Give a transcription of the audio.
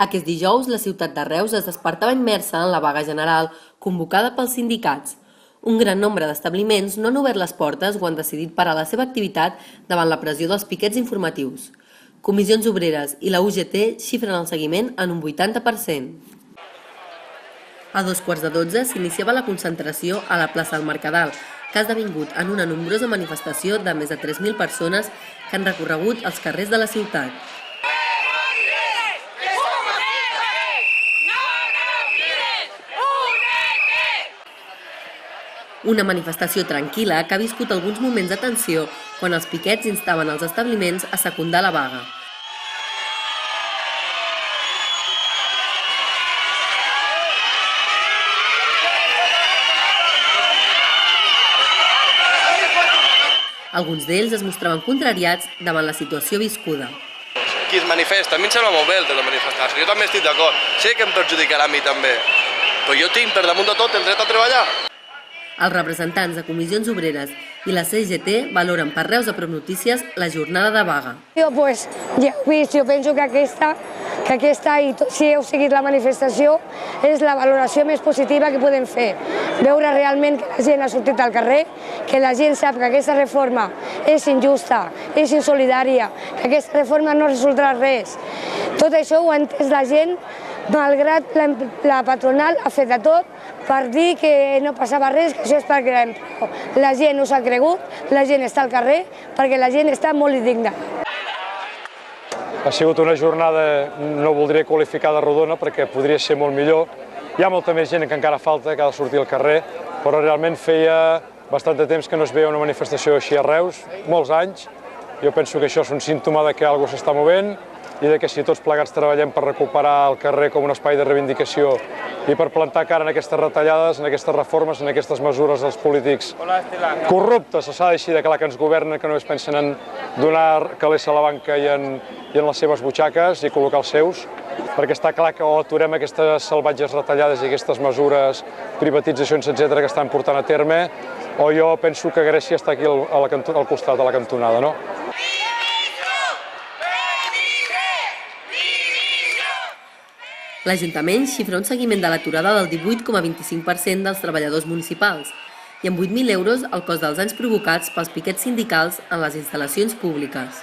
Aquest dijous, la ciutat de Reus es despertava immersa en la vaga general convocada pels sindicats. Un gran nombre d'establiments no han obert les portes o han decidit parar la seva activitat davant la pressió dels piquets informatius. Comissions Obreres i la UGT xifren el seguiment en un 80%. A 11:15 s'iniciava la concentració a la plaça del Mercadal, que ha esdevingut en una nombrosa manifestació de més de 3.000 persones que han recorregut els carrers de la ciutat. Una manifestació tranquil·la que ha viscut alguns moments de tensió quan els piquets instaven els establiments a secundar la vaga. Alguns d'ells es mostraven contrariats davant la situació viscuda. Qui es manifesta, a mi em sembla molt bé el de la manifestació, jo també estic d'acord, sé que em perjudicarà a mi també, però jo tinc per damunt de tot el dret a treballar. Els representants de Comissions Obreres i la CGT valoren per Reus de Prop Notícies la jornada de vaga. Jo ja heu vist, jo penso que aquesta i si heu seguit la manifestació és la valoració més positiva que podem fer. Veure realment que la gent ha sortit al carrer, que la gent sap que aquesta reforma és injusta, és insolidària, que aquesta reforma no resoldrà res. Tot això ho ha entès la gent, malgrat la patronal ha fet de tot per dir que no passava res, que això és perquè la gent no s'ha cregut, la gent està al carrer, perquè la gent està molt indigna. Ha sigut una jornada, no voldria qualificar de rodona, perquè podria ser molt millor. Hi ha molta més gent que encara falta, que ha de sortir al carrer, però realment feia bastant de temps que no es veia una manifestació així a Reus, molts anys. Jo penso que això és un símptoma de que alguna cosa s'està movent i de que si tots plegats treballem per recuperar el carrer com un espai de reivindicació i per plantar cara en aquestes retallades, en aquestes reformes, en aquestes mesures dels polítics corruptes, s'ha de deixar de que ens governen, que només pensen en donar calés a la banca i en les seves butxaques i col·locar els seus, perquè està clar que o aturem aquestes salvatges retallades i aquestes mesures, privatitzacions, etc., que estan portant a terme, o jo penso que Grècia està aquí al costat de la cantonada, no? L'Ajuntament xifra un seguiment de l'aturada del 18,25% dels treballadors municipals i amb 8.000 euros el cost dels danys provocats pels piquets sindicals en les instal·lacions públiques.